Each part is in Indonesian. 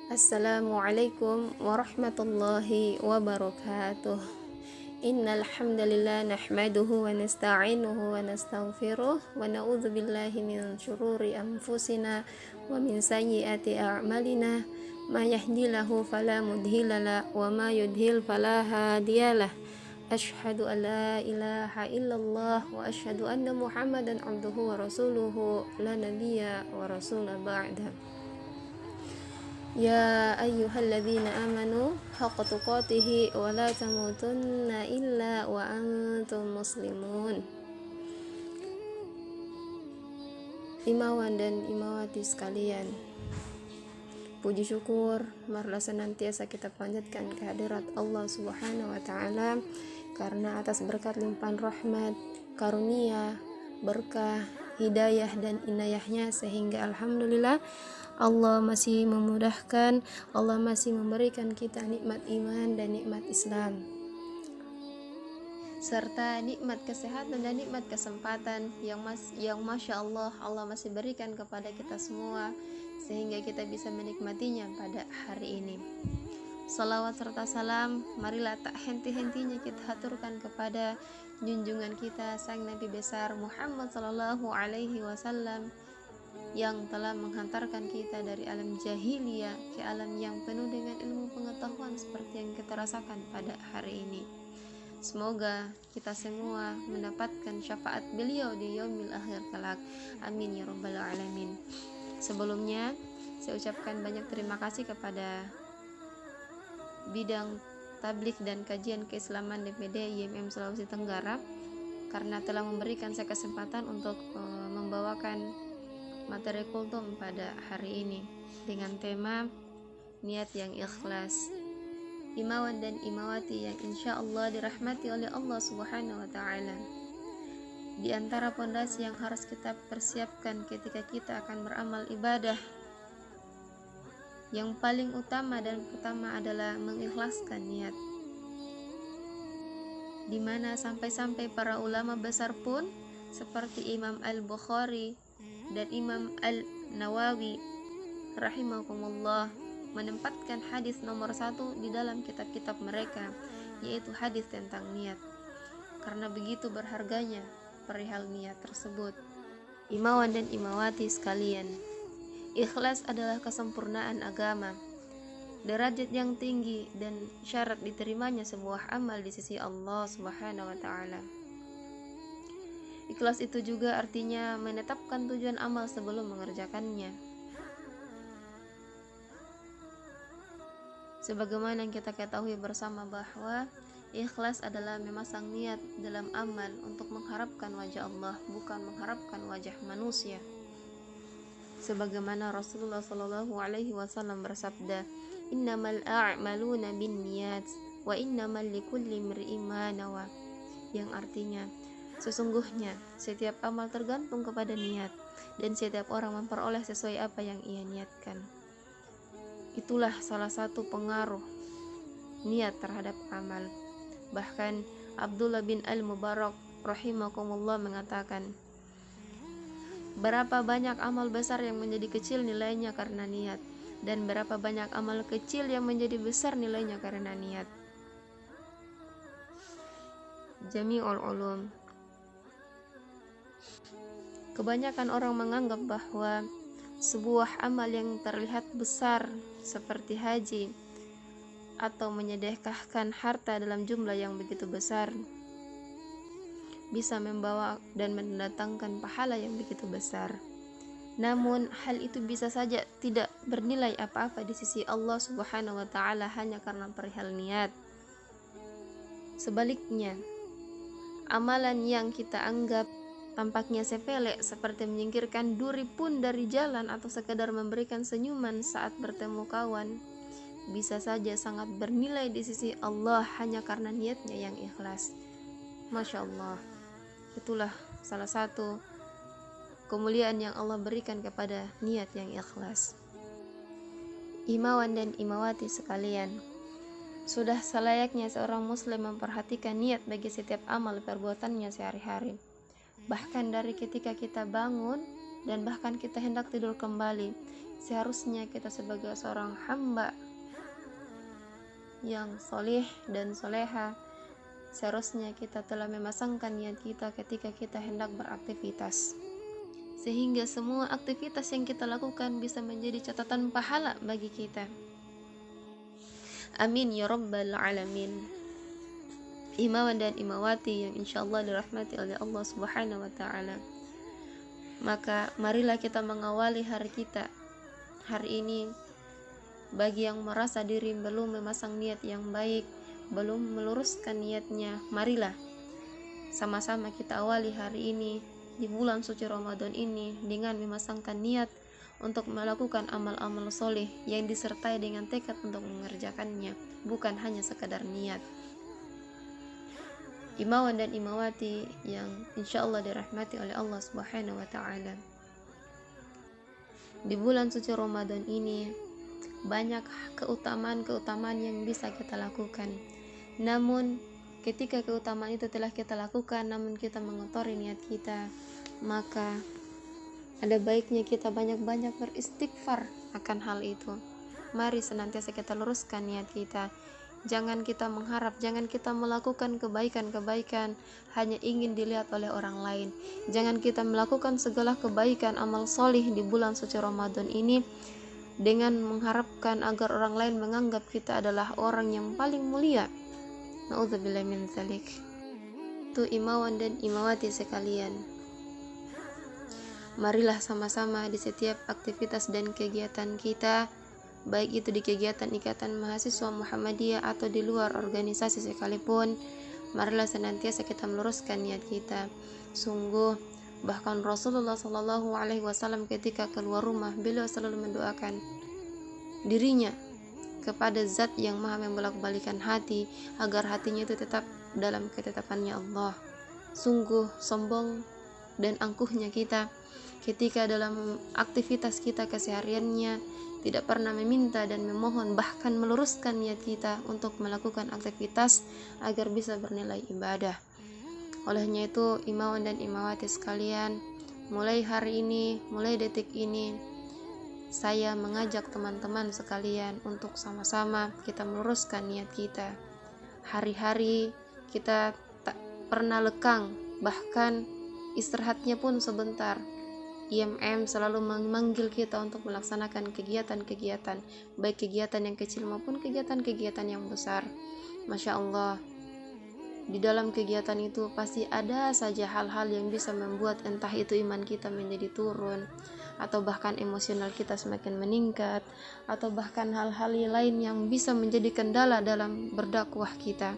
Assalamualaikum warahmatullahi wabarakatuh. Innal hamdalillah nahmaduhu wa nasta'inuhu wa nastaghfiruh wa na'udzu billahi min syururi anfusina wa min sayyiati a'malina. May yahdihillahu fala mudhillalah wa may yudhlil fala hadiyalah. Asyhadu an la ilaha illallah wa asyhadu anna Muhammadan abduhu wa rasuluhu la nabiyya wa rasula ba'da. Ya ayyuhalladzina amanu haqqa tuqatih wa la tamutunna illa wa antum muslimun. Imawan dan imawati sekalian, puji syukur marilah senantiasa kita panjatkan kehadirat Allah Subhanahu wa taala, karena atas berkat limpahan rahmat, karunia, berkah, hidayah dan inayahnya, sehingga alhamdulillah Allah masih memudahkan, Allah masih memberikan kita nikmat iman dan nikmat Islam, serta nikmat kesehatan dan nikmat kesempatan yang Masya Allah masih berikan kepada kita semua, sehingga kita bisa menikmatinya pada hari ini. Salawat serta salam marilah tak henti-hentinya kita haturkan kepada junjungan kita sang Nabi besar Muhammad sallallahu alaihi wasallam, yang telah menghantarkan kita dari alam jahiliyah ke alam yang penuh dengan ilmu pengetahuan seperti yang kita rasakan pada hari ini. Semoga kita semua mendapatkan syafaat beliau di yaumil akhir kelak. Amin ya rabbal alamin. Sebelumnya saya ucapkan banyak terima kasih kepada bidang tablik dan kajian keislaman DPD IMM Sulawesi Tenggara, karena telah memberikan saya kesempatan untuk membawakan materi kultum pada hari ini dengan tema niat yang ikhlas. Imawan dan imawati yang insya Allah dirahmati oleh Allah Subhanahu wa ta'ala, di antara pondasi yang harus kita persiapkan ketika kita akan beramal ibadah, yang paling utama dan pertama adalah mengikhlaskan niat, dimana sampai-sampai para ulama besar pun seperti Imam Al-Bukhari dan Imam Al-Nawawi rahimakumullah menempatkan hadis nomor 1 di dalam kitab-kitab mereka, yaitu hadis tentang niat, karena begitu berharganya perihal niat tersebut. Imawan dan imawati sekalian, ikhlas adalah kesempurnaan agama, derajat yang tinggi dan syarat diterimanya sebuah amal di sisi Allah Subhanahu wa ta'ala. Ikhlas itu juga artinya menetapkan tujuan amal sebelum mengerjakannya. Sebagaimana yang kita ketahui bersama bahwa ikhlas adalah memasang niat dalam amal untuk mengharapkan wajah Allah, bukan mengharapkan wajah manusia. Sebagaimana Rasulullah Shallallahu alaihi wasallam bersabda, "Innamal a'maluna binniyat wa innamal likulli imri'in ma nawa." Yang artinya, sesungguhnya setiap amal tergantung kepada niat, dan setiap orang memperoleh sesuai apa yang ia niatkan. Itulah salah satu pengaruh niat terhadap amal. Bahkan Abdullah bin Al-Mubarak rahimakumullah mengatakan, berapa banyak amal besar yang menjadi kecil nilainya karena niat, dan berapa banyak amal kecil yang menjadi besar nilainya karena niat. Jami'ul ulum. Kebanyakan orang menganggap bahwa sebuah amal yang terlihat besar seperti haji atau menyedekahkan harta dalam jumlah yang begitu besar bisa membawa dan mendatangkan pahala yang begitu besar. Namun hal itu bisa saja tidak bernilai apa-apa di sisi Allah Subhanahu wa ta'ala hanya karena perihal niat. Sebaliknya, amalan yang kita anggap tampaknya sepele seperti menyingkirkan duri pun dari jalan atau sekedar memberikan senyuman saat bertemu kawan, bisa saja sangat bernilai di sisi Allah hanya karena niatnya yang ikhlas. Masya Allah, itulah salah satu kemuliaan yang Allah berikan kepada niat yang ikhlas. Imawan dan imawati sekalian, sudah selayaknya seorang muslim memperhatikan niat bagi setiap amal perbuatannya sehari-hari, bahkan dari ketika kita bangun dan bahkan kita hendak tidur kembali, seharusnya kita sebagai seorang hamba yang soleh dan soleha, seharusnya kita telah memasangkan niat kita ketika kita hendak beraktivitas, sehingga semua aktivitas yang kita lakukan bisa menjadi catatan pahala bagi kita. Amin ya rabbal alamin. Imawan dan imawati yang insyaallah dirahmati oleh Allah subhanahu wa ta'ala, maka marilah kita mengawali hari kita hari ini. Bagi yang merasa diri belum memasang niat yang baik, belum meluruskan niatnya, marilah sama-sama kita awali hari ini di bulan suci Ramadan ini dengan memasangkan niat untuk melakukan amal-amal soleh yang disertai dengan tekad untuk mengerjakannya, bukan hanya sekadar niat. Imawan dan imawati yang insyaallah dirahmati oleh Allah subhanahu wa ta'ala, di bulan suci Ramadan ini banyak keutamaan-keutamaan yang bisa kita lakukan. Namun ketika keutamaan itu telah kita lakukan namun kita mengotori niat kita, maka ada baiknya kita banyak-banyak beristighfar akan hal itu. Mari senantiasa kita luruskan niat kita. Jangan kita mengharap, jangan kita melakukan kebaikan-kebaikan hanya ingin dilihat oleh orang lain. Jangan kita melakukan segala kebaikan amal solih di bulan suci Ramadan ini dengan mengharapkan agar orang lain menganggap kita adalah orang yang paling mulia. Na'udzubillah min dzalik. Itu imawan dan imawati sekalian, marilah sama-sama di setiap aktivitas dan kegiatan kita, baik itu di kegiatan Ikatan Mahasiswa Muhammadiyah atau di luar organisasi sekalipun, marilah senantiasa kita meluruskan niat kita. Sungguh bahkan Rasulullah Shallallahu Alaihi Wasallam ketika keluar rumah, beliau selalu mendoakan dirinya kepada Zat yang Maha membolak-balikan hati, agar hatinya itu tetap dalam ketetapannya Allah. Sungguh sombong dan angkuhnya kita ketika dalam aktivitas kita kesehariannya tidak pernah meminta dan memohon, bahkan meluruskan niat kita untuk melakukan aktivitas agar bisa bernilai ibadah. Olehnya itu, imawan dan imawati sekalian, mulai hari ini, mulai detik ini, saya mengajak teman-teman sekalian untuk sama-sama kita meluruskan niat kita. Hari-hari kita tak pernah lekang, bahkan istirahatnya pun sebentar. IMM selalu memanggil kita untuk melaksanakan kegiatan-kegiatan, baik kegiatan yang kecil maupun kegiatan-kegiatan yang besar. Masya Allah, di dalam kegiatan itu pasti ada saja hal-hal yang bisa membuat entah itu iman kita menjadi turun, atau bahkan emosional kita semakin meningkat, atau bahkan hal-hal lain yang bisa menjadi kendala dalam berdakwah kita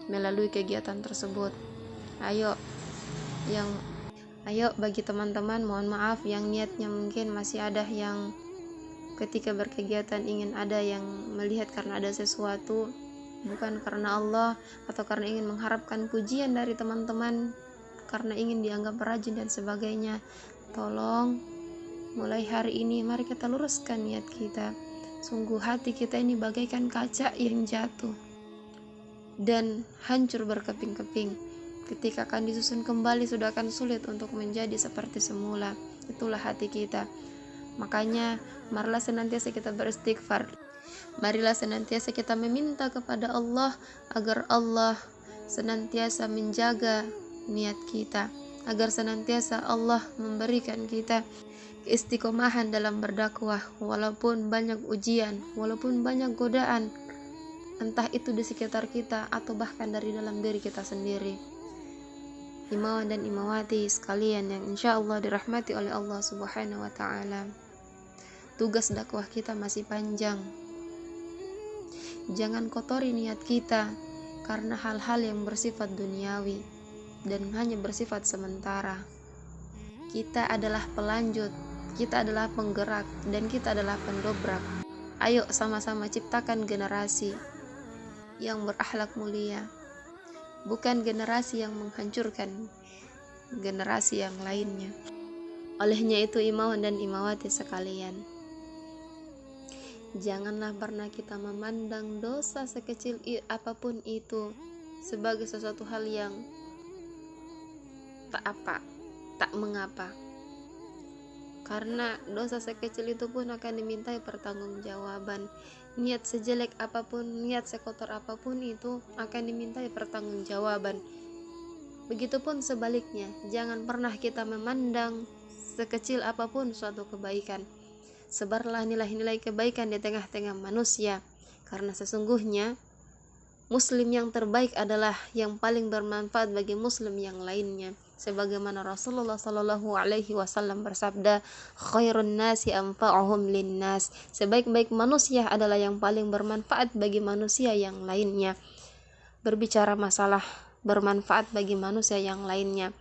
melalui kegiatan tersebut. Ayo bagi teman-teman, mohon maaf yang niatnya mungkin masih ada yang ketika berkegiatan ingin ada yang melihat karena ada sesuatu, bukan karena Allah atau karena ingin mengharapkan pujian dari teman-teman, karena ingin dianggap rajin dan sebagainya. Tolong mulai hari ini mari kita luruskan niat kita. Sungguh hati kita ini bagaikan kaca yang jatuh dan hancur berkeping-keping. Ketika akan disusun kembali sudah akan sulit untuk menjadi seperti semula. Itulah hati kita. Makanya marilah senantiasa kita beristighfar. Marilah senantiasa kita meminta kepada Allah agar Allah senantiasa menjaga niat kita, agar senantiasa Allah memberikan kita keistiqomahan dalam berdakwah, walaupun banyak ujian, walaupun banyak godaan, entah itu di sekitar kita atau bahkan dari dalam diri kita sendiri. Imawan dan imawati sekalian yang insya Allah dirahmati oleh Allah subhanahu wa ta'ala, tugas dakwah kita masih panjang. Jangan kotori niat kita karena hal-hal yang bersifat duniawi dan hanya bersifat sementara. Kita adalah pelanjut, kita adalah penggerak, dan kita adalah pendobrak. Ayo sama-sama ciptakan generasi yang berakhlak mulia, bukan generasi yang menghancurkan generasi yang lainnya. Olehnya itu, imawan dan imawati sekalian, janganlah pernah kita memandang dosa sekecil apapun itu sebagai sesuatu hal yang tak mengapa. karena dosa sekecil itu pun akan dimintai pertanggungjawaban. Niat sejelek apapun, niat sekotor apapun itu akan dimintai pertanggungjawaban. Begitupun sebaliknya, jangan pernah kita memandang sekecil apapun suatu kebaikan. Sebarlah nilai-nilai kebaikan di tengah-tengah manusia, karena sesungguhnya Muslim yang terbaik adalah yang paling bermanfaat bagi Muslim yang lainnya. Sebagaimana Rasulullah Shallallahu Alaihi Wasallam bersabda, khairun nasi anfa'uhum linnas. Sebaik-baik manusia adalah yang paling bermanfaat bagi manusia yang lainnya. Berbicara masalah bermanfaat bagi manusia yang lainnya,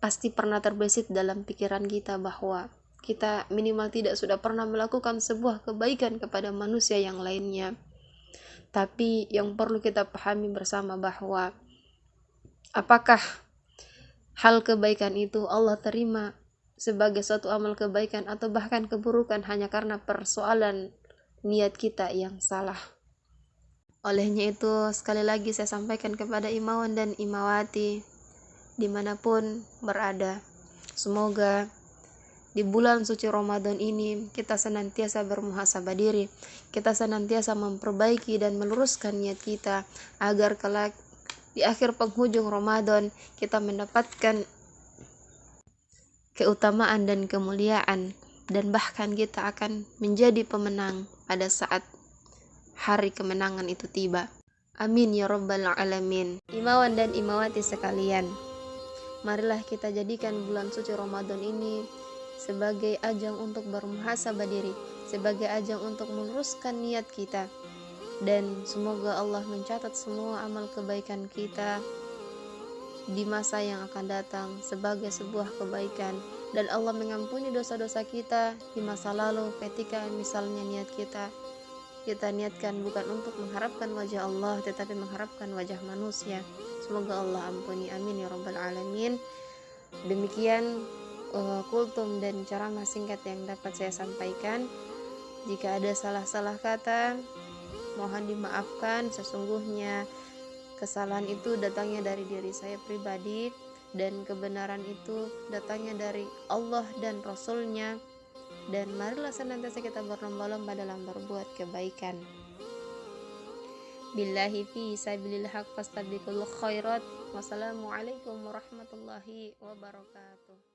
pasti pernah terbesit dalam pikiran kita bahwa kita minimal tidak sudah pernah melakukan sebuah kebaikan kepada manusia yang lainnya. Tapi yang perlu kita pahami bersama bahwa apakah hal kebaikan itu Allah terima sebagai suatu amal kebaikan atau bahkan keburukan hanya karena persoalan niat kita yang salah. Olehnya itu, sekali lagi saya sampaikan kepada imawan dan imawati dimanapun berada, semoga di bulan suci Ramadan ini kita senantiasa bermuhasabah diri, kita senantiasa memperbaiki dan meluruskan niat kita agar kelak di akhir penghujung Ramadan kita mendapatkan keutamaan dan kemuliaan, dan bahkan kita akan menjadi pemenang pada saat hari kemenangan itu tiba. Amin ya rabbal alamin. Imawan dan imawati sekalian, marilah kita jadikan bulan suci Ramadan ini sebagai ajang untuk bermuhasabah diri, sebagai ajang untuk meluruskan niat kita, dan semoga Allah mencatat semua amal kebaikan kita di masa yang akan datang sebagai sebuah kebaikan, dan Allah mengampuni dosa-dosa kita di masa lalu ketika misalnya niat kita niatkan bukan untuk mengharapkan wajah Allah tetapi mengharapkan wajah manusia. Semoga Allah ampuni, amin ya rabbal alamin. Demikian kultum dan ceramah singkat yang dapat saya sampaikan. Jika ada salah-salah kata, mohon dimaafkan. Sesungguhnya kesalahan itu datangnya dari diri saya pribadi, dan kebenaran itu datangnya dari Allah dan Rasul-Nya. Dan marilah senantiasa kita berlomba-lomba dalam berbuat kebaikan. Billahi fi sabilil haq fastabiqul khairat. Wassalamualaikum warahmatullahi wabarakatuh.